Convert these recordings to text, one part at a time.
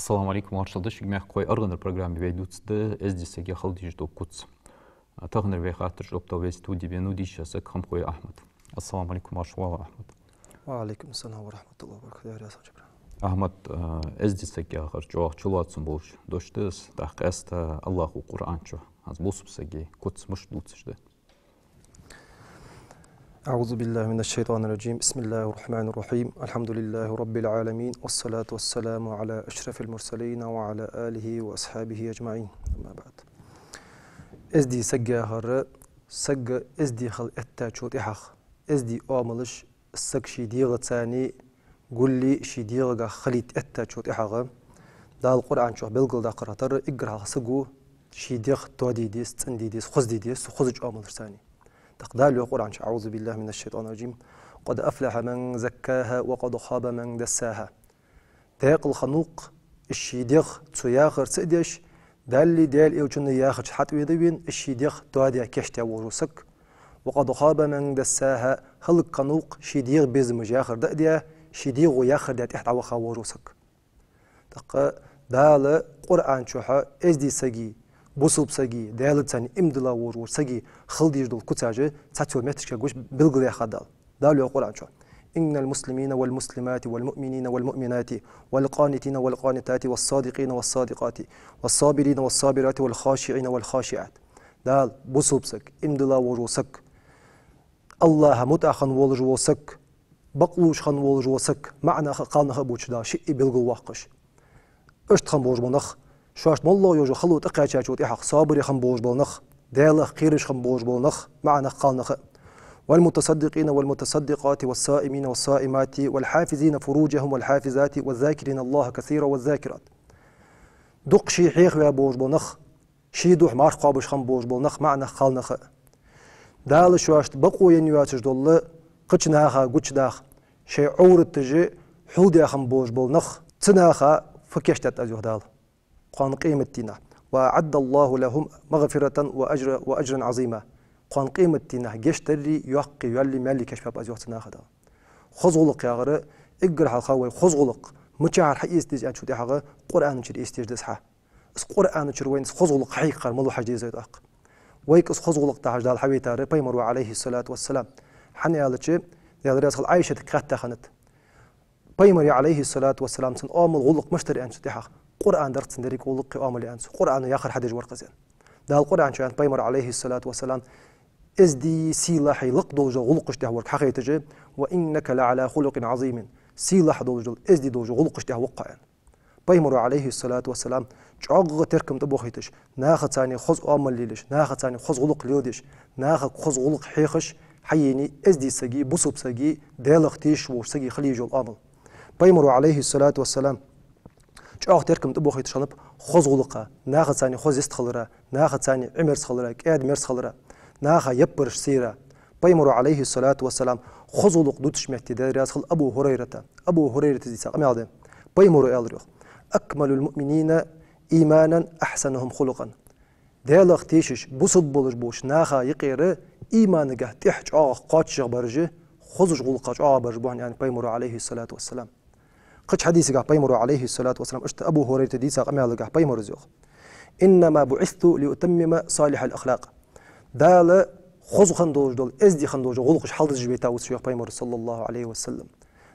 Assalamu alaikum warahmatullahi wabarakatuh. Argan программе ведутся здесь я халдиш до куц. Тагнер вехатер жопта весь студии венудиша сак хамхой Ахмад. Assalamu alaikum warahmatullahi wabarakatuh. Wa alaikum assalam wa rahmatullahi wa barakatuh. Ahmad здесь я харчо чулатсун болш. Доштыс тахкаста Аллаху Куранчо. Аз бусупсаги куц муштуцшде. أعوذ بالله من الشيطان الرجيم بسم الله الرحمن الرحيم الحمد لله رب العالمين والصلاة والسلام على أشرف المرسلين وعلى آله وأصحابه أجمعين أما بعد إزدي سجى هر سجى إزدي خل التاجود إحخ إزدي آملش سج شديغ ثاني قل لي شديغ خليت التاجود إحخ دا القرآن شو بلغل دا قراتر إقرأ سجو شديغ تودي ديس تندي ديس خزج آمل ثاني تقدال القرآن أعوذ بالله من الشيطان الرجيم قد أفلح من زكاها وقد خاب من دساها داق الخنوق الشيديغ تسياخر سيديش دالي دال إيوشن ياخر حتى ويدوين الشيديغ توادي كشتا وروسك وقد خاب من دساها هل قنوق شيديغ بيزمج ياخر دأديا شيديغ وياخر دات إحدى وخا وروسك تق دال قرآن شوحا إزدي سجي بوسوب سجي دالت ثاني امدلا ور سجي خلديج دول كتاجة تاتيو متشكا جوش بلغ يا خدال دالو القرآن شو إن المسلمين والمسلمات والمؤمنين والمؤمنات والقانتين والقانتات والصادقين والصادقات والصابرين والصابرات والخاشعين والخاشعات دال بوسوب سك امدلا ور سك الله متأخن ولج وسك بقلوش خن ولج وسك معنى قالنا بوش دا شيء بلغ واقش اشتخن بوش بنخ شاش مالله يوجو خلو تقاچا چوت احق صابر خم بوج بولنخ داله خيرش خم بوج بولنخ معنا قالنخ والمتصدقين والمتصدقات والصائمين والصائمات والحافظين فروجهم والحافظات والذاكرين الله كثيرا والذاكرات دق شي حيخ يا بوج بولنخ شي دوح مار قابش خم بوج بولنخ معنا قالنخ داله شاش بقو ينيواتش دول قچناخا قچداخ شي عورت تجي حودي خم بوج بولنخ تناخا فكشتت ازيو دال قان قيمتنا وعد الله لهم مغفرة وأجرا عظيما قان قيمتنا جشتري يحقي يلي مالي كشباب أزيوتنا خدا خزغلق يا غرا اقرا الخاوي خزغلق مشاعر حيس ديج أشوف دي حاجة قرآن نشر استيج دسحة اس قرآن نشر وين خزغلق حقيقة ملو حاجة زي داق ويك اس خزغلق تاج دال حبي تاري بيمر عليه الصلاة والسلام حني قالت شيء يا درس عائشة كات خنت بيمر عليه الصلاة والسلام سن آمل غلق مشتري أنش دي حاجة قرآن درت سندريك ولقي آمل أنس قرآن ياخر حدج ورقزين ده القرآن شان بيمر عليه الصلاة والسلام إزدي سيلاحي لق دوجل غلقش ده ورق حقيقة وإنك لعلى خلق عظيم سيلاح دوجل إزدي دوجل غلقش ده وقعا بيمر عليه الصلاة والسلام جعغ تركم تبوخيتش ناخذ ثاني خذ آمل ليلش ناخذ ثاني خذ غلق ليودش ناخذ خذ غلق حيخش حيني إزدي سجي بصب سجي دالختيش وش سجي خليج الآمل بيمر عليه الصلاة والسلام جاء تركم تبوخيت شنب خزغلقة ناخذ ثاني خز يستخلرا ناخذ ثاني عمر سخلرا كاد مر سخلرا ناخذ يبرش سيرا بيمر عليه الصلاة والسلام خزغلق دوتش محتدى راسخل أبو هريرة دي ساقم يعظم بيمر ألريخ أكمل المؤمنين إيمانا أحسنهم خلقا دالخ تيشش بوسط بولش بوش ناخذ يقير إيمانك تحج قاتش برجه خزج غلقة برجبوان يعني بيمر عليه الصلاة والسلام قش حديث قاع بيمر عليه الصلاة والسلام اشت أبو هريرة ديسا قمع قاع بيمر زيوخ إنما بعثت لأتمم صالح الأخلاق دال خذ خندوج دول إزدي خندوج غلقش حلد جبيتا وسيوخ بيمر صلى الله عليه وسلم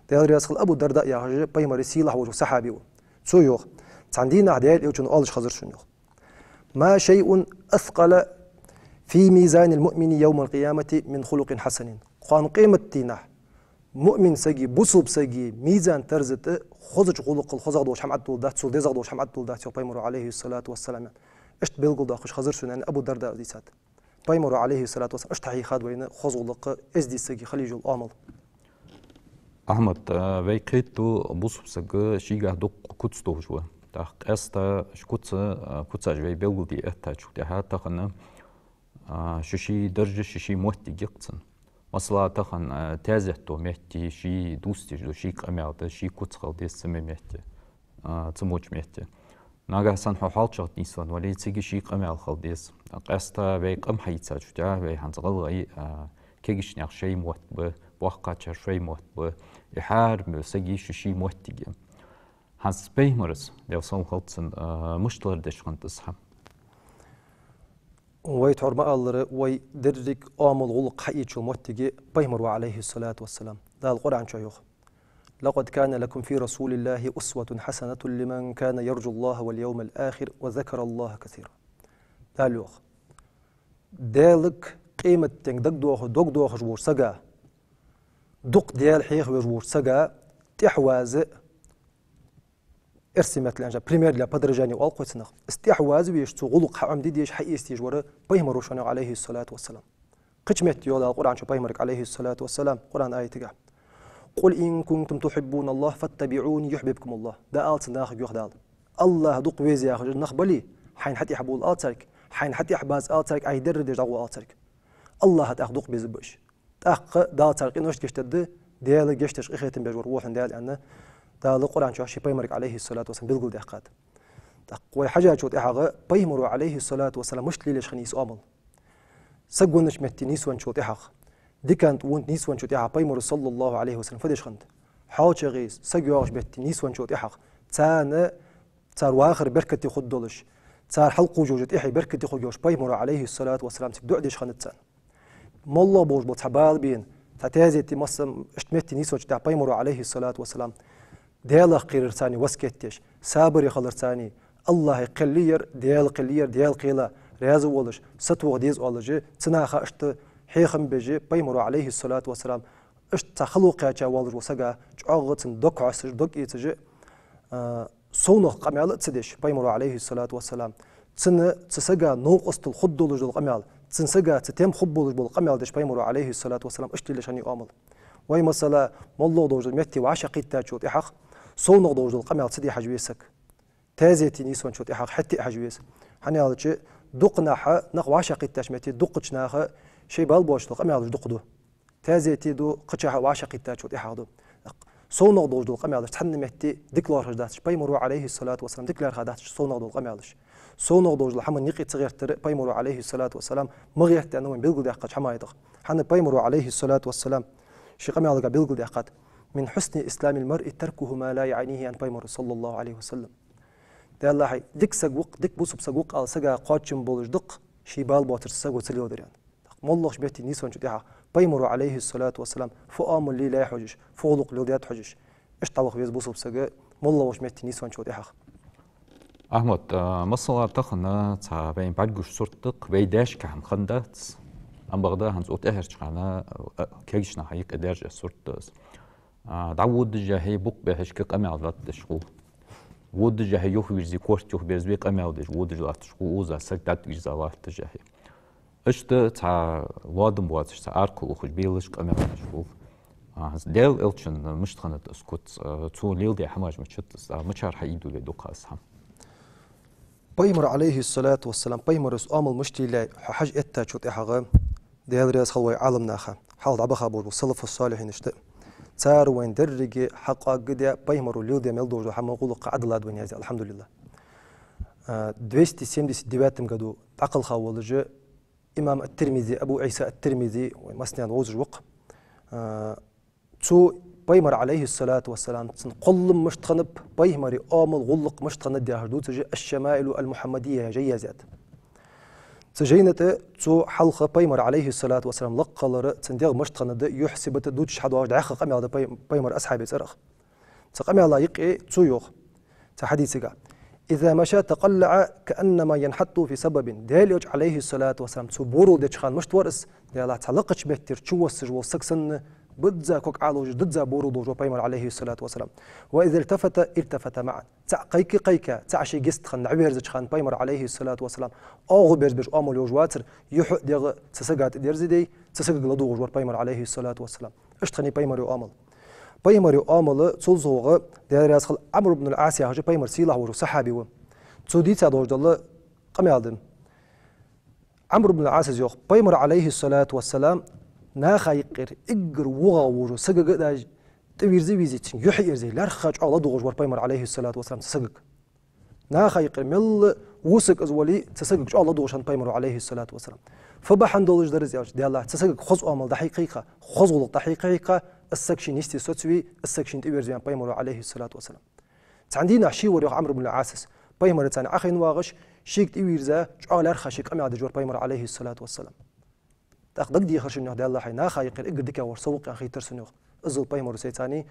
دال رياسخل أبو الدرداء يا بيمر سيلح وجه صحابي سويوخ تعندينا عديال يوجن آلش خزر شنيوخ ما شيء أثقل في ميزان المؤمن يوم القيامة من خلق حسن قان قيمة تينح مؤمن سجي بوسوب سجي ميزان ترزت خزج غلق الخزق دوش حمد دولدات سول دزق دوش حمد دولدات بيمر عليه الصلاة والسلام اشت بلغل داخش خزر شنان أبو الدرداء ديسات بيمر عليه الصلاة والسلام اشت حي خاد وين خزغلق ازدي سجي خليج الآمل أحمد ويكيتو بوسوب سجي شيغا دوق كوتس دوجوا تاخ استا كوتس جوي بلغل دي اتاچو ده تاخنا ششي درجة ششي موتي جقتن مثلا تخن تازهتو مهتي شي دوستي جو شي قمعت شي كوتخل دي سمي مهتي تموج مهتي ناغا سنحو حالشات نيسان ولي تيجي شي قمع خلديس قاستا بي قم حيتسا جوتا بي هنزغل كيجش ناخ شي موت بوحقا شي موت إحار سجي شي موتي Hans Beimers, der so halten Muschler des Schwantes haben. ويتعر ما الله ويدرك آمل غلق حقيقة المتجي بيمر عليه الصلاة والسلام. ده القرآن شيوخ. لقد كان لكم في رسول الله أسوة حسنة لمن كان يرجو الله واليوم الآخر وذكر الله كثيرا. ده اليوخ. دالك قيمة دق دوخ جبور سجا. دق ديال حيخ وجبور سجا تحواز ارسمت لانجا بريمير لا بدرجاني والقوتنا استحواز ويش تغلق حام دي ديش حقي استيجوره بيمر شنو عليه الصلاه والسلام قجمت يولا القران شو بيمرك عليه الصلاه والسلام قران ايه تقع قل ان كنتم تحبون الله فاتبعوني يحببكم الله ده الت ناخ يخدال الله دق ويزي اخ نخبلي حين حتى يحبوا الالترك حين حتى يحباز الترك اي در دجو الترك الله هتاخدق بيزبش تاخ دالترك نوش كشتد ديال جشتش اخيتن بجور روح ديال انه ده القرآن شو شيء بيمرك عليه الصلاة والسلام بالقول ده قاد تقوي حاجة شو تحقق بيمروا عليه الصلاة والسلام مش ليش خنيس أمل سجونش متي نيسوان شو تحقق دي كانت وانت نيسوان شو تحقق بيمر صلى الله عليه وسلم فدش خند حاج غيس سجواش متي نيسوان شو تحقق تانا تار واخر بركة خدولش تار حلقو جوجت إحي بركة خدولش بيمر عليه الصلاة والسلام تبدأ ديش خند تان مالله بوج بتحبال بين تتازي تمسم اشتمتي نيسوان شو تحقق بيمر عليه الصلاة والسلام ديال قير ثاني وسكتش صابر يخلر ثاني الله قلير ديال قيلا رياز ولش ستو ديز ولج تناخ اشت حيخم بيجي بيمر عليه الصلاة والسلام اشت تخلق يا ولج وسجا عغتن دك عسر دك يتجي صونق قمال تسدش بيمر عليه الصلاة والسلام تسجا نوقست الخدولج القمال تنسجا تتم خبولج بالقمال دش بيمر عليه الصلاة والسلام اشتي لشاني آمل وي مسألة مولو دوج متي وعشقي تاجوت إحق صونق دوج القمال تسدي حجويسك تازيتي نيسوان شوت إحق حتى حجويس حني هذا شيء دقناها نق وعشقي تاجمتي دقتناها شيء بالبوش القمال دقدو تازيتي دو قشها وعشقي تاجوت إحق دو صونق دوج القمال تحن متي ديكلار هداتش بيمرو عليه الصلاة والسلام ديكلار هداتش صونق دوج القمالش صونق دوج الحمن نقي صغير تر بيمرو عليه الصلاة والسلام مغيرت أنه من بيلقو دقة حمايدق حن بيمرو عليه الصلاة والسلام شي قمي على قبيل قد أقاد من حسن إسلام المرء تركه ما لا يعنيه أن بيمر صلى الله عليه وسلم ده الله حي ديك سجوق ديك بوسب سجوق على سجا قاتشم بولج دق شي بال باتر سجو تليو دريان مالله بيتي نيسون شديها بيمر عليه الصلاة والسلام فؤام اللي لا يحجش فوق لوديات حجش إيش طبخ بيز بوسب سجا مالله وش بيتي نيسون شديها أحمد مصر تخنا تعبين بعجوش صورتك بيداش كهم خندات أم بغدا هنز أتأهرش على كيشنا حيك درجة صورت دعود جاهي بوق بهش كق أمال ذات تشقو ود جاهي يوه ويرزي كورت يوه بيزبيق أمال دش ود جلات تشقو وزا سكتات ويرزا وات جاهي اشت تاع وادم واتش تاع أركو وخج بيلش أمال تشقو ديل إلشن مش تخنت اسكت تو ليل دي حماج متشتس مشار حيدو لدوق أسهم بيمر عليه الصلاة والسلام بيمر أمل مشتي لا حج إتا شوت إحغام ديال رياض خلوي عالم ناخا حاول عبخا بول والسلف الصالحين اشتاء تار وين درجة حقا قد بيمر اليوم دي ملدوج وحما نقول قعد لا دوين هذا الحمد لله 279 قدو عقل خاولج إمام الترمذي أبو عيسى الترمذي ومسنان وزج وق تو بيمر عليه الصلاة والسلام قل مشتخنب بيمر آمل غلق مشتخند دي هردو تجي الشمائل المحمدية جيازات تجينة تو حلقة بيمر عليه الصلاة والسلام لقلر تنديغ مشتخند يحسب تدوتش حدو دعخ قمي على بيمر أصحابي ترخ تقمي على يقي تو يوخ تحديثك إذا مشى تقلع كأنما ينحط في سبب داليوج عليه الصلاة والسلام تو بورو ديشخان مشتورس ديالا تعلقش بيتر تشو السجو السكسن بدزا كوك عالوج ضدزا بورودو جو بيمر عليه الصلاة والسلام وإذا التفت معا تاع قيكا تاع شي جست خن عبيرز خان بيمر عليه الصلاة والسلام أو بيرز بيش أمول يوجواتر يحق ديغ تسقات ديرزدي تسق لدو جو بيمر عليه الصلاة والسلام اشتخني بيمر يؤمل بيمر يؤمل تلزوغ دير ياسخل عمرو بن العاص يا بيمر سيله ورو صحابي و توديتا دوج الله قم يالدم عمرو بن العاص يوخ بيمر عليه الصلاة والسلام ناخا يقر إجر وغا ورو سجق داج تبير زي بيزيتين يحير زي لارخاج على دوغ ور بيمر عليه الصلاة والسلام تسجق ناخا يقر مل وسق أزولي تسجق على دوغ شان بيمر عليه الصلاة والسلام فبحن دولج درز ياج دي الله تسجق خذ أمل دقيقة خذ دقيقة السكشين يستي سوتوي السكشين تبير زي بيمر عليه الصلاة والسلام تعندينا شي وريق عمرو بن العاص بيمر تاع اخين واغش شيك ويرزا جعل خشيك امي دجور بيمر عليه الصلاه والسلام تاخدك دي خرشنو ديال الله حينا خايقر اقدك ور سوق اخي ترسنو ازل بيمر سيتاني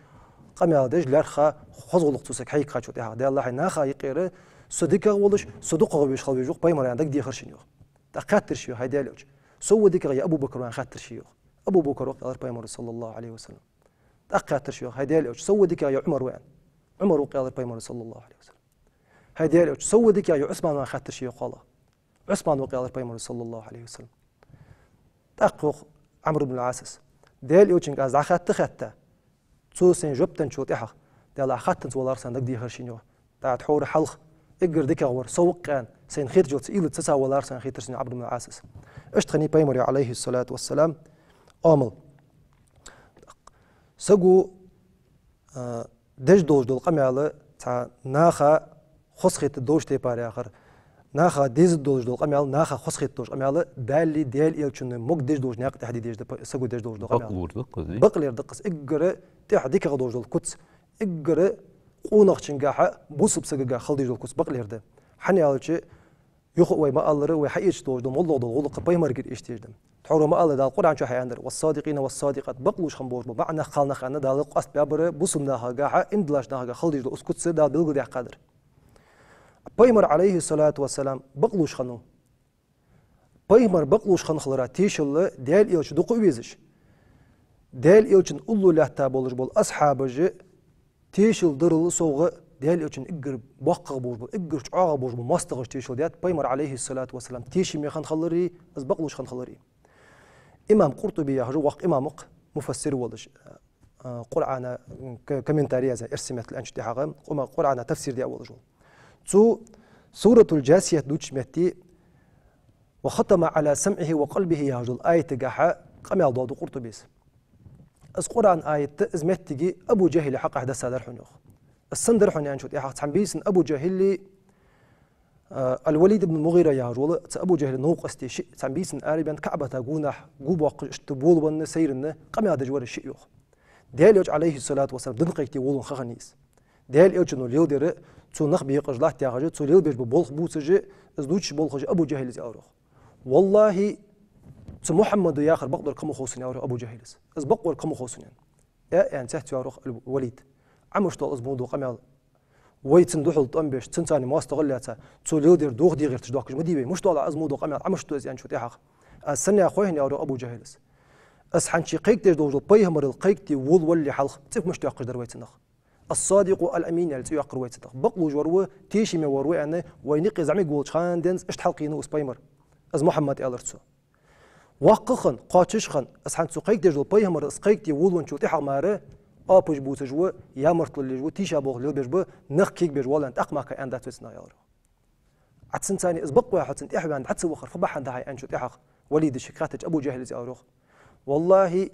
قمي دج لرخا خزغلق توسك حيك خاچو ديال الله حينا خايقر صدق ولش صدق غبيش خبيجوق بيمر عندك دي خرشنو تاخاتر شيو هيدالوج سودك يا ابو بكر وان خاتر شيو ابو بكر وقال بيمر صلى الله عليه وسلم تاخاتر شيو هيدالوج سودك يا عمر وان عمر وقال بيمر صلى الله عليه وسلم هيدالوج سودك يا عثمان وان خاتر شيو قال عثمان وقال بيمر صلى الله عليه وسلم تاخوخ عمرو بن العاص ديال يوچن از اخات تختا تو سن جبتن شوتيخ ديال اخاتن ولار سندك دي خرشينو تا تحور حلق اقر ديك ور سوقان سين خير جوت إلى تسعة ولار سين خير ترسين عبد بن العاص اشتخني بيمري عليه الصلاة والسلام آمل سجو دج دوج دول قميالة تا ناخا خسخت دوج تباري آخر ناخا ديز دوج دول قميال ناخا خسخت دوج قميالة دالي ديال إلشون مق دج دوج ناق تحدي دج سجو دج دوج دول قميال بقلير دقس اقر تحدي كغدوج دول كتس اقر قونق چنگاحا بوسب سگا خلدي دول كتس بقلير ده حنيالچ يخو وي ما الله وي حيش دوجدم والله دول غلق بايمرجر اشتيجدم تحور ما الله دال قران شو حياندر والصادقين والصادقات بقلوش خنبوش معنا خالنا خانه دال قاست بابر بوسمنا هاغا اندلاش ناغا خلدي دول اسكتس دال بلغ دي قادر بايمر عليه الصلاه والسلام بقلوش خنو بايمر بقلوش خن خلرا تيشل دال يلش دوقو ويزش دال يلچن اولو لحتا بولش بول اصحابجي تيشل درل سوغ ديال يوچن اقر بوقق بوش بول اقر چعاغ بوش بول ماستغش تيشل ديات بيمر عليه الصلاة والسلام تيشي ميخان خلري ازبقلوش خان خلري امام قرطبي يهجو وق امامق مفسر ولش قرآن كومنتاريا زي ارسمت الانشتي حاغم قرآن تفسير دي اول جول تو سورة الجاسية دوتش متي وختم على سمعه وقلبه يهجو آية تقاحا قميال دودو قرطبيس از قرآن آية ازمتي ابو جهل حق احدى سادر حنوخ السندر حني أنشوت يا حق بيسن أبو جهل الوليد بن المغيرة يا رجل أبو جهل نوق استيش بيسن آربان كعبة جونح جوبق اشتبول ون سيرنا قم هذا جوار الشيء يوخ ديال عليه الصلاة والسلام دنقيتي ولون خغنيس ديال يوجنو اليودر تو نخبي قجلاه تياجو تو ليل بيج بولخ بوسجي ازدوش بولخ أبو جهل زي أروخ والله تو محمد يا آخر بقدر كم خوسن يا أبو جهل از بقدر كم خوسن يعني تحت يا أروخ الوليد عمش طال أزمودو قميل ويتن دوحل طنبش تنتاني ما استغلتها توليودر دوغ دي غير تجدوك مديبي مش طال أزمودو قميل عمش توز يعني شو تيحق السنة يا أخوين يا أبو جهلس أسحنشي قيك تيج دوجل بيهمر القيك تي ولي حلق تف مش تيقش در ويتنخ الصادق الأمين اللي تيقر ويتنخ بقلو جورو تيشي مي وروي أنا وينقي زعمي قول شان دنس اشت حلقينو اسبايمر از محمد ألرتسو وقخن قاتشخن أسحنشي قيك تيج دوجل بيهمر اسقيك تي ولون شو تيحق ماره آبش بوسجوا يا مرتل جوا تيشا بوغ ليل بيجبو نخ كيك بيج ولا انت أقماك أن تسنا يا رو عتسن ثاني أسبق واحد سنت إحبان عتس وخر فبح عند هاي أنشط إحق وليد الشكاتج أبو جهل زي أروخ والله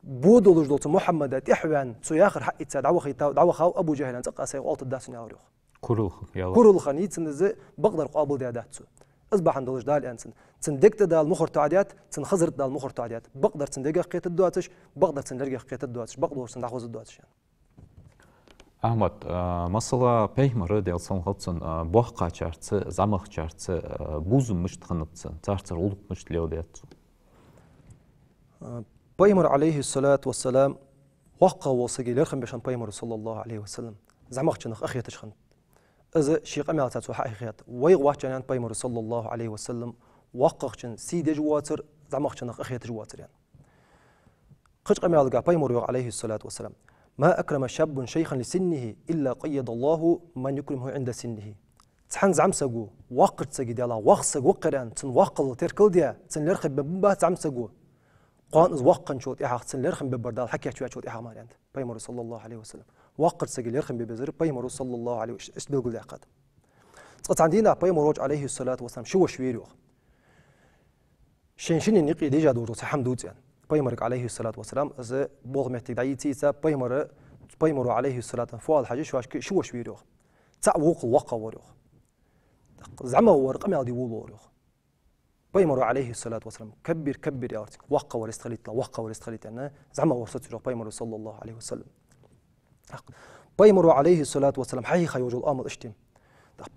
بودو لجدولت محمد إحبان سو ياخر حق يتساد دعوة خاو أبو جهل أنت قاسي وقالت الداسن يا أروخ كرول خنيت سنزة بقدر قابل دياداتسو أصبح عند وجه دال أنسن تندقت دال مخر تعديات تنخزرت دال مخر تعديات بقدر تندقق قيت الدواتش بقدر تندقق قيت الدواتش بقدر تندخوز الدواتش يعني. أحمد مثلا بيهمر ديال صنغتسن بوحقا چارتس زمخ چارتس بوزم مش تخنتسن چارتس رولق مش تليوديات بيهمر عليه الصلاة والسلام وحقا وصيقي لرخم بشان بيهمر صلى الله عليه وسلم زمخ چنخ أخي تشخن إذا شيء قميل تاتو حقيقيات ويغواح جنان بيمر صلى الله عليه وسلم وقخشن سيد جواتر زعمخشن أخيات جواتر يعني قش قميل قا بيمر عليه الصلاة والسلام ما أكرم شاب شيخا لسنه إلا قيد الله من يكرمه عند سنه تحن زعم سجو وقت سجي ديالا وقت سجو قران تن وقل تركل ديا تن لرخب ببه زعم سجو قان إز وقن شوت إحاق تن لرخم ببردال حكي شوت إحاق مالي أنت بيمر صلى الله عليه وسلم وقت سجل يرخم ببزر بيمر صلى الله عليه وسلم إيش بيقول يا قاد تقطع عندنا بيمر عليه الصلاة والسلام شو شويريو شين النقي ديجا دورو حمدوت يعني بيمر عليه الصلاة والسلام إذا بوغ محتاج دعيتي تا بيمر عليه الصلاة فوال حاجة شو شويريو تعوق الوقا وريو زعما ورقم يالدي وريو بيمر عليه الصلاة والسلام كبر يا أرتي وقا ورستخليت لا وقا ورستخليت يعني زعما ورثت بيمر صلى الله عليه وسلم بيمر عليه الصلاة والسلام حي خيوج الأمل اشتم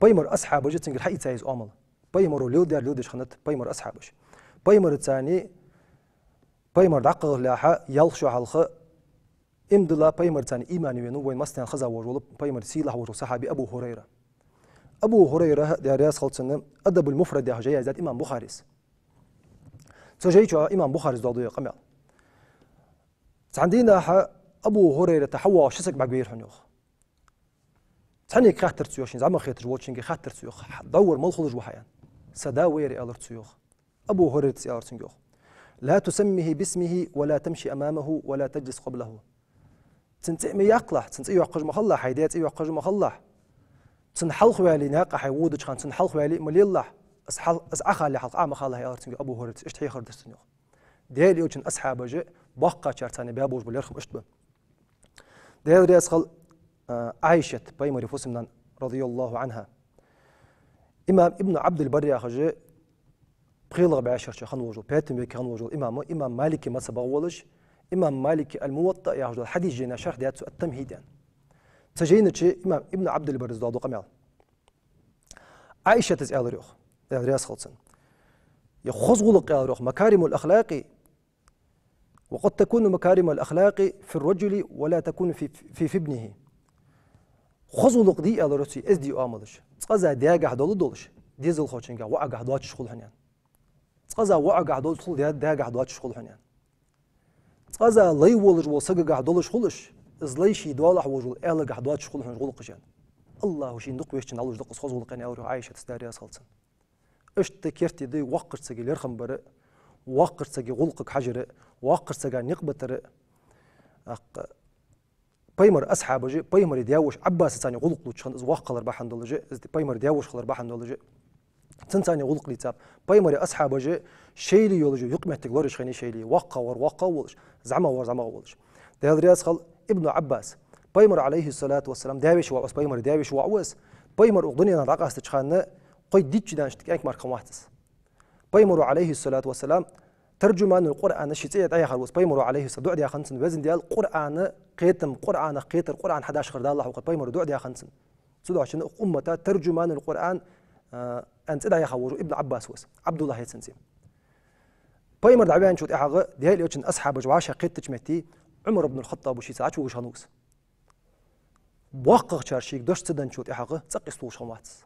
بيمر أصحاب جتنجر حي تايز أمل بيمر لود دار لودش خنت بيمر أصحابش بيمر الثاني بيمر دقق لاحا يلشوا حلقة امدلا بيمر ثاني إيماني وينو وين مستن خزا وجول بيمر سيله وجول صحابي أبو هريرة أبو هريرة دارياس خلصنا أدب المفرد يا جاي ذات إمام بخاريس سجيتوا إمام بخاري ضادو قمع عندنا أبو هريرة تحوى شسك بعبير حنيوخ تاني خاطر تسيوخ زعما خاطر واتشينغ خاطر تسيوخ دور مال خلج وحيان سداوير ألر تسيوخ أبو هريرة تسيار تنجوخ لا تسميه باسمه ولا تمشي أمامه ولا تجلس قبله تنتعمي يقلح تنتعي يقج مخلح حيدات يقج مخلح تنحلخ والي ناقة حيود خان تنحلخ والي مليلح أسعخ اللي حلق عام خالها يا تنجو أبو هريرة اشتحي خرد تنجوخ ديال يوجن أصحاب جاء بقى شرطاني بابوج باليرخم اشتبه ديال رياس خل عائشة بيمري فوسمنا رضي الله عنها إمام ابن عبد البر يا خجي بخيلغ بعشر شيخ خنوجل بيتم بك خنوجل إمام مالكي ما سبغولش إمام مالكي الموطأ يا خجل الحديث جينا شرح ديات التمهيدان تجينا شيء إمام ابن عبد البر زادو قمال عائشة تسأل ريوخ ديال رياس خلصن يخزغلق يا ريوخ مكارم الأخلاق وقد تكون مكارم الأخلاق في الرجل ولا تكون في ابنه خزولق دي على رأسي إزدي آمدش تقزا داعة دول دولش ديزل خوشينجا وعجة دواتش شغل هنيان تقزا وعجة دول شغل داعة دواتش شغل هنيان تقزا لي ولج وسجع دولش خلش إزليشي دولح وجول ألجع دواتش شغل هن غلق جان الله شيء نق ويشتن على جدق خزولق أنا أوري عايشة تستاريا صلصن اشتكرت دي وقت سجل يرخم برق وقت سجل غلقك حجر وقت سجل نقبة بيمر أصحاب جي بيمر دياوش عباس ثاني غلق لو تشخن وقلر بحن دولجي بيمر دياوش خلر بحن دولجي ثاني غلق لي تاب بيمر أصحاب جي شيلي يولجي يقمع تقدرش خيني شيلي وقا ولش زعما ولش ده رياس خل ابن عباس بيمر عليه الصلاة والسلام داوش وعوس بيمر داوش وعوس بيمر أغدنيا رقص تشخن قيد ديتش دانش تكانك ماركم واحدس بيمر عليه الصلاة والسلام ترجمان القرآن الشتيت أي خلوص بيمر عليه الصلاة دعاء خمسن وزن ديال القرآن قيتم قرآن قيتر قرآن 11 خرد الله وقد بيمر دعاء خمسن سدوا عشان أمته ترجمان القرآن أنت إذا يخوجوا ابن عباس وس عبد الله يتسنسيم بيمر دعوان شوت إحاغ ديال يوتشن أصحاب جواشة قيت تجمتي عمر بن الخطاب وشي ساعات وش هنوس وقق شارشيك دوش تدن شوت إحاغ تقيس وش هنواتس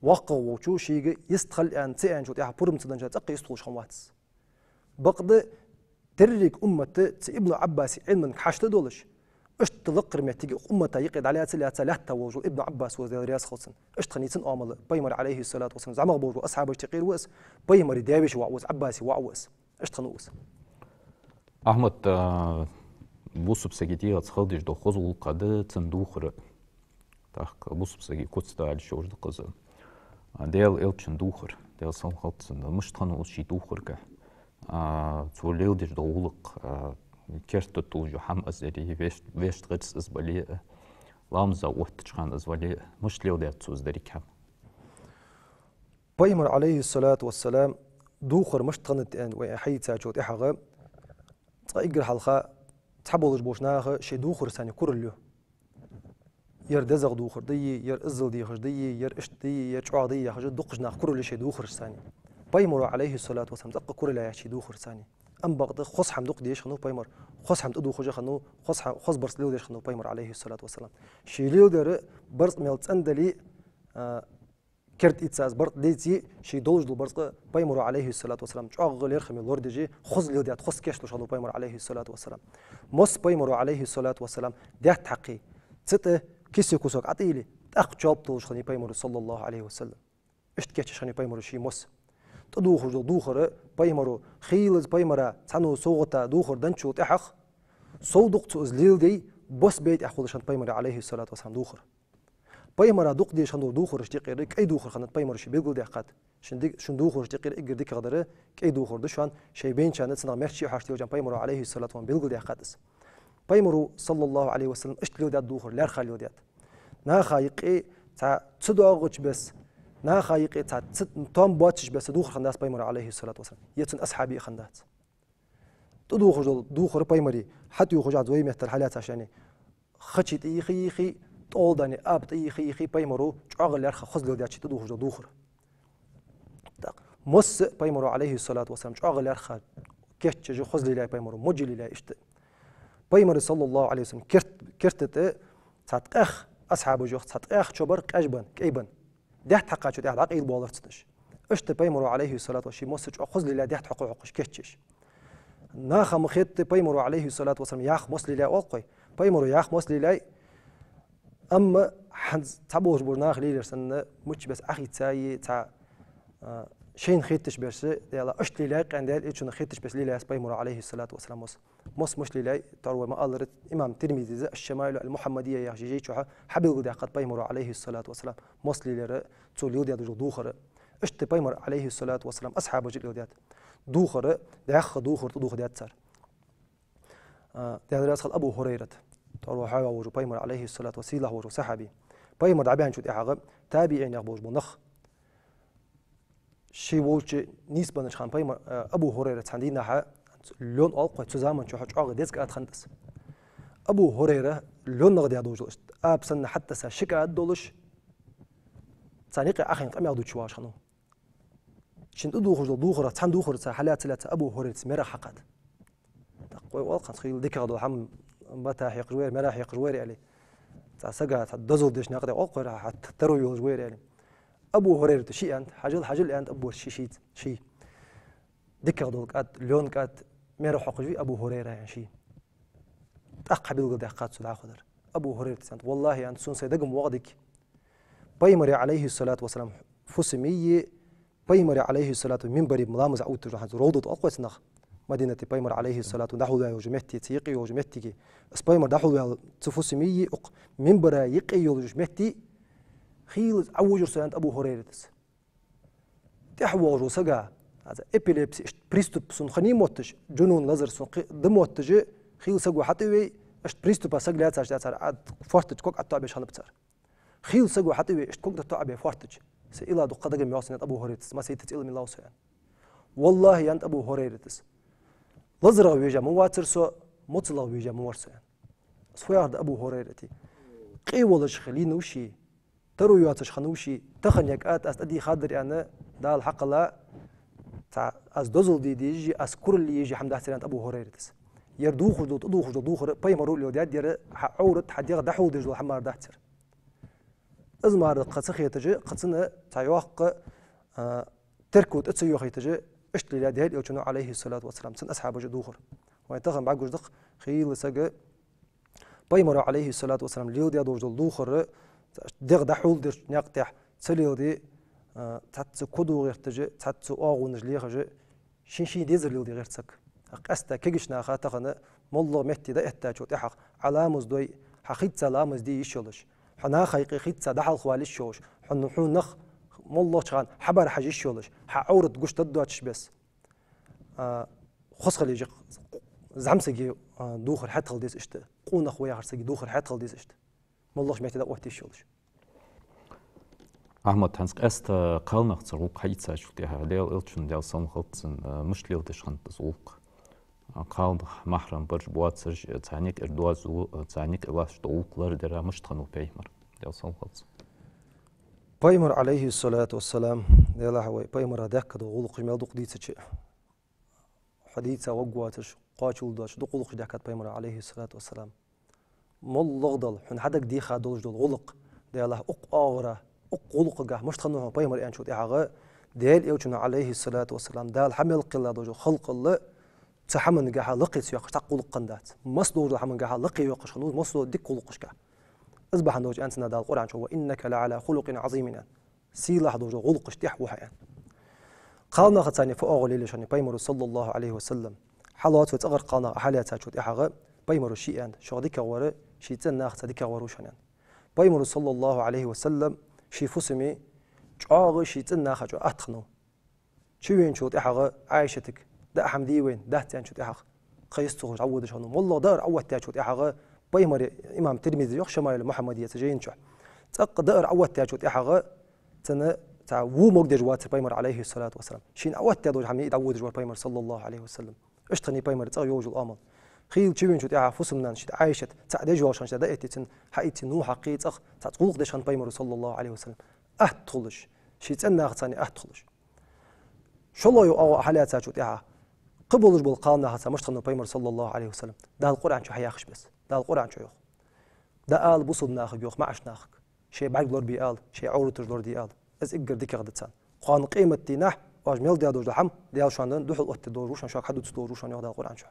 وقق وشو شيء يستخل أن تأن شوت إحاغ برم تدن شوت تقيس وش هنواتس بقد تريك أمة ابن عباس علما حشت دولش اشتلقر متيجي أمة يقعد عليها تلاتة لا توجه ابن عباس وزي رياس خلصن اشتخنيتن آمل بيمر عليه الصلاة والسلام زعما بوجو أصحاب اشتقير وس بيمر داويش وعوس عباسي وعوس اشتخنوس أحمد بوس بسجدية تخدش دو خزو القادة تندوخر تاخ بوس بسجي كوتس على الشوج دقزة ديال إلتشن دوخر ديال صام خلصن مش تخنوس شي دوخر كه توليو ديش دولق كرت توجو حم أزري ويش تغتس أزبالي لامزا وقتشان أزبالي مش ليو ديت سوز داري كم بيمر عليه الصلاة والسلام دوخر مش تغنت أن وحيد ساجود إحغا تغير حلقة تحبوا لجبوشناها شي دوخر ثاني كورليو ير دزغ دوخر دي ير إزل دي خش دي ير إشت دي ير شعا دي خش دقشنا كورلي شي دوخر ثاني بيمر عليه الصلاة والسلام تبقى كورلا يحشي دوخر ثاني أم بغض خص حمدوق ديش خنو بيمر خص حمد أدو خجا خنو خص برس ليو ديش خنو بيمر عليه الصلاة والسلام شي ليو در برس ميلت أندلي كرت إتساز برس ديتي شي دولج دو برس بيمر عليه الصلاة والسلام شغل يرخم اللورد جي خص ليو ديات خص كيش لو بيمر عليه الصلاة والسلام مس بيمر عليه الصلاة والسلام ديت حقي ست كيسي كوسوك عطيلي تأخ جاب دولج خني بيمر صلى الله عليه وسلم اشتكيتش خني بيمر شي مس تدوخر دوخر بيمرو خيلز بيمرا تانو صوغتا دوخر دنشو تحخ صودق تزليل دي بس بيت أخذشان بيمرا عليه الصلاة والسلام دوخر بيمرا دوق دي شان دوخر اشتقير أي دوخر خنت بيمرا شي بيقول دي قات شن دوخر اشتقير إجر ديك قدره كأي دوخر دشان شي بين شان تسنا مرشي حاشتي وجان بيمرا عليه الصلاة والسلام بيقول دي قاتس بيمرو صلى الله عليه وسلم اشتلو دات دوخر لا خاليو دات نا خايق تا تدوغش بس نا خايق تا توم باتش بس دوخر خنداس بيمر عليه الصلاة والسلام يتن أصحابي خندات تدوخر دوخر بيمري حتى يخرج عدوي مهتر حالات عشاني خشيت يخي طول داني أب يخي بيمرو شغل يرخ خزلو دياتشي تدوخ دوخر مس بيمرو عليه الصلاة والسلام شغل يرخ كيتش جو خزلي لا بيمرو مجلي لا إشت بيمر صلى الله عليه وسلم كرت تات أخ أصحاب جو تات أخ شبر كأجبن كيبن ده حقا شو ده عقيد بالرتش إشت بيمرو عليه الصلاة والسلام مس خزلي لا ده حقوقش كيتش ناخ مخيت بيمرو عليه الصلاة والسلام ياخ مسلي لا أوقي بيمرو ياخ مسلي لا أما حنز تعبوش برناخ ليلر سنة مش بس أخي تاي تا شين خيتش بس يلا أشتلي لاق عند إيش خيتش بس ليلة بيمر عليه الصلاة والسلام مش ليلة تروى ما قالت إمام ترمذي الشمائل المحمدية يا جيجي شوها حبيل قد قد بيمر عليه الصلاة والسلام مش ليلة تقول يودي هذا دوخر أشت بيمر عليه الصلاة والسلام أصحاب جل يوديات دوخر داخ دوخر تدوخ ديات صار ده راس أبو هريرة تروى حاجة وجو بيمر عليه الصلاة والسلام وجو صحابي بيمر عبيان شو دعاء تابعين يخبوش بنخ شي وجه نسبة نشان بيمر أبو هريرة عندنا ح لون ألقى تزامن شو حاجة ديسك أتخندس أبو هريرة لون نقدي أدوجلش أبسن حتى سشكا أدولش ثانيك أخين قام يعودوا شواش خنو شن دوخرة عن دوخرة حالات ثلاثة أبو هريرة مرة حقد تقوي والقى تخيل ذكر دو حم متى حيقجوير مرة حيقجوير عليه سجى تدزل دش نقدي ألقى راح تروي يقجوير عليه أبو هريرة شيء أنت حاجل أنت أبو شيء ذكر دول قد لون قد مرة حقجوي أبو هريرة يعني شيء أقبل قد قد سدع خضر أبو هريرة أنت والله أنت سون سيدقم وقدك بيمر عليه الصلاة والسلام فسمية بيمر عليه الصلاة منبر ملامز عود تروح روضة أقوى سنخ مدينة بيمر عليه الصلاة ودحول وجمتي تيقي وجمتي اس بيمر دحول تفسمية منبر يقي وجمتي خيل عوج رسالة أبو هريرة تحوج وسجع هذا إبيليبسي بريستوب سون خني موتش جنون لزر سون دموتج خيل سجوا حتى بريستوب سجل هذا عاد فورتج كوك أتوع بيش هنبتر خيل سجوا حتى كوك أتوع بفورتج سئلا دقة دقة مياسنة أبو هريرة ما سيتتقل من الله سبحانه والله أنت أبو هريرة لزر ويجا مواتر سو مطلع ويجا موارسان سويارد أبو هريرة قي ولش خلينا وشي ترو ياتش خنوشي تخن يكات أستدي خادر أنا ده الحق لا تاع أز دوزل دي يجي أز كل يجي حمد حسين أبو هريرة يردوخ دوخ بيمرو اللي وديات دير عورت حديقة دحول دجل حمار دحتر أزمار قصخية تجي قصنا تايوق تركوت أتسيوخي تجي اشتلي لا ديال يوشنو عليه الصلاة والسلام سن أصحاب جدوخر ويتخن بعد جدق خيل سجى بيمرو عليه الصلاة والسلام ليو ديا دوجل دوخر دغ دحول در نقطع سليو دي تات كودو غير تجي تات أغون جلي خج شين ديزر ليو دي غير تسك أستا كيجشنا خاتقنا مولو مهتي ده احتاج وتحق علامز دوي حقيت سلامز دي يشولش حنا خيقي خيت دحل خوالش شوش حنو نخ مولو شغان حبر حاجي شولش حعورت قش تدواتش بس خص خلي يجي زعمسجي دوخر حتى خلديس اشت قونا خويا هرسجي دوخر حتى خلديس اشت مولوش مهتي ده وقتي شولش أحمد هنسق أست قالنا تروق حيتسا شو تيها ديال إلشن ديال سامخلتسن مش ليو تشخن تزوق قال محرم برج بواتسج تعنيك إردوازو تعنيك إلاش طوق لردرا مش تخنو بيمر ديال سامخلتسن بيمر عليه الصلاة والسلام ديال هواي بيمر هداك دو غلق جمال دوق ديتش حديثا وقواتش قاتل داش دوق داكات بيمر عليه الصلاة والسلام ملغضل حن حدك دي خادولج دول غلق ديال أغرى أقولق جاه مش تخنوه بيمر يعني شو تعاقة ديال يوجنا عليه الصلاة والسلام دال حمل قلة دوجو خلق الله تحمل جاه لقي سياق تقول قندات مصدور حمل جاه لقي يوقش خنوز مصدور ديك قلقش جاه أصبح دوج أنتنا دال القرآن شو إنك لعلى خلق عظيم سيلا دوجو غلقش تحوها يعني قالنا خدتني فوق ليلة شاني بيمر صلى الله عليه وسلم حالات وتغر قالنا أحالات شو تعاقة بيمر شيء أنت شو ديك ورا شيء تنا خد ديك ورا شنان بيمر صلى الله عليه وسلم شي فسمي جاغ شي تنا خجو أتخنو شوين شو تحقق عايشتك ده حمدي وين ده تان شو تحقق قيستو عود شنو والله دار عود تاع شو تحقق بيمر إمام ترمذي يخ شمال محمدية تجين شو تق دار عود تاع شو تحقق تنا تاع وو مقدر وات بيمر عليه الصلاة والسلام شين عود تاع دو حمي يعود جوار بيمر صلى الله عليه وسلم اشتني بيمر تاع يوج الأمل خيل تشوين شو تيها فسمنا شد عايشة تعد جواشان شد دقيتين حقيقة نوح حقيقة تعتقلق دشان بيمر صلى الله عليه وسلم أهتخلش شيء تأنى أختاني أهتخلش شو الله يو حالات شو تيها قبل جبل قالنا هسا مش تنو بيمر صلى الله عليه وسلم ده القرآن شو حياخش بس ده القرآن شو يخ ده قال بصب ناخك يخ ما عش ناخك شيء بعد لور بيقال شيء عورت لور دي قال از إجر ديك غدتان قان قيمة تينح واج ميل ديا دوج لحم ديال شان دوح الوقت دوروشان شاك حدو تدوروشان ياخد القرآن شو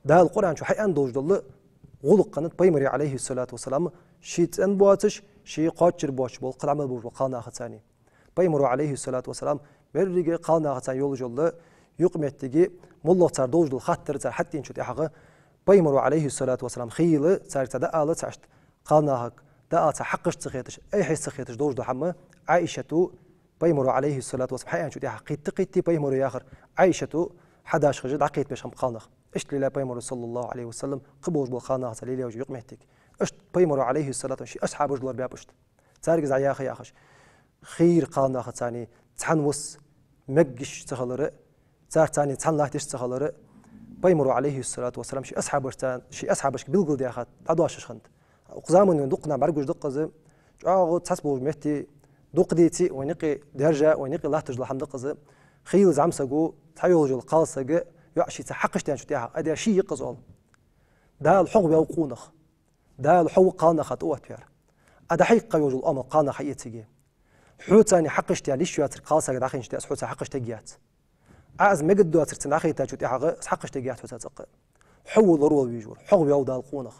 ده القرآن شو حيان دوج دل غلق قنت بيمر عليه الصلاة والسلام شيء تن بواتش شيء قاتشر بواتش بول قل عمل بوش قالنا ختاني بيمر عليه الصلاة والسلام مريجي قالنا ختان يول جل يقمتجي مولى صار دوج الخاطر صار حتى إن شو تحقق بيمر عليه الصلاة والسلام خيل صار تدقى تعشت قالنا هك دقى حقش تخيتش أي حس تخيتش دوج حمة عائشة بيمر عليه الصلاة والسلام حقيقة شو تحقق قيتي بيمر يا آخر عائشة 11 خجد عقيت باش هم قالنا اشت لله بيمر صلى الله عليه وسلم قبوج بالخانة سليلة وجي يقمتك اشت بيمر عليه الصلاة والسلام أصحاب رجل بيابشت تارجز عياخ ياخش خير قالنا ختاني تحنوس مجش تخلر صار ثاني تحن لا تيش تخلر بيمر عليه الصلاة والسلام شي أصحابرتان شي أصحابش بالقول دي أخذ عدواش خنت وقزامن دقنا برجوج دق زم جاغو تحسبوا مهتي دق ديتي ونقي درجة ونقي الله تجل حمد قزم خيل زعم سجو تحيول جل قال سجى يعشي تحقش تان شو تيها أدي شيء يقزول ده الحق بيوقونخ ده الحق قانا خطوة بير أدا حقيقة يوجد الأمر قانا حقيقة حوتاني حقش تان ليش ياتر قال سجى داخل شتى حوتا حقش تجيات عاز ما قد دوات تناخي تاجو تيها حقش تجيات حوتا تق حول ضروري بيجور حق بيوض القونخ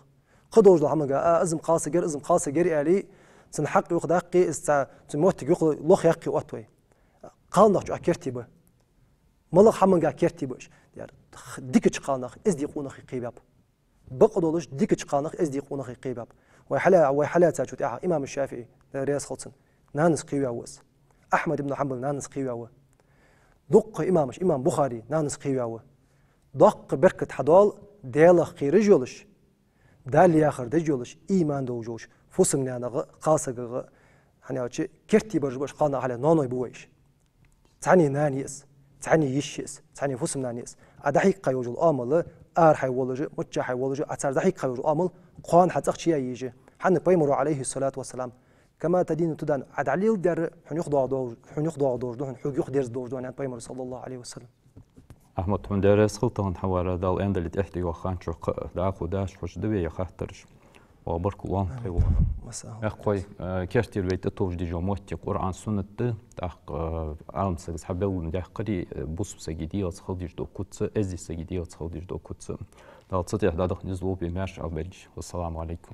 قدوج الحمقة أزم قال سجى أزم قال سجى علي تنحق ياخذ دقي است تموت ياخذ لوخ يقي واتوي قالنا جو أكرتيبه ملخ حمقة أكرتيبش يعني ديك قالناخ از دي قونخ قيباب بقدولش ديك قالناخ از دي قونخ قيباب وحلا تاجو تاع امام الشافعي رياس خلصن نانس قيواوس احمد بن حنبل نانس قيواو دق امام بخاري نانس قيواو دق بركت حدال ديال خير جولش دال اخر دجولش ايمان دوجوش فوسن نانغ قاسغ يعني اچ كرتي برجبش قالنا على نونو بويش تعني نانيس تعني يشيس تعني فوسم نانيس أدحيق يوجد آمل حي ولج متجه ولج أثر دحيق يوجد آمل قان حتى شيء يجي حن بيمر عليه الصلاة والسلام كما تدين تدان عدليل در حن يخضع دور دون حق يخدر دور دون بيمر صلى الله عليه وسلم أحمد من درس خلطان حوار دال أند اللي تحتي وخان شو داخل داش وش دبي خاطرش وبرك الله خير أخوي كشتي البيت توج دي جموت قرآن سنة تاق عالم سجس حبل من ده قدي بوس سجدي أتخلديش دو كتس أزي سجدي أتخلديش دو كتس ده تصدق ده دخل نزلوا بماشي أبلج والسلام عليكم.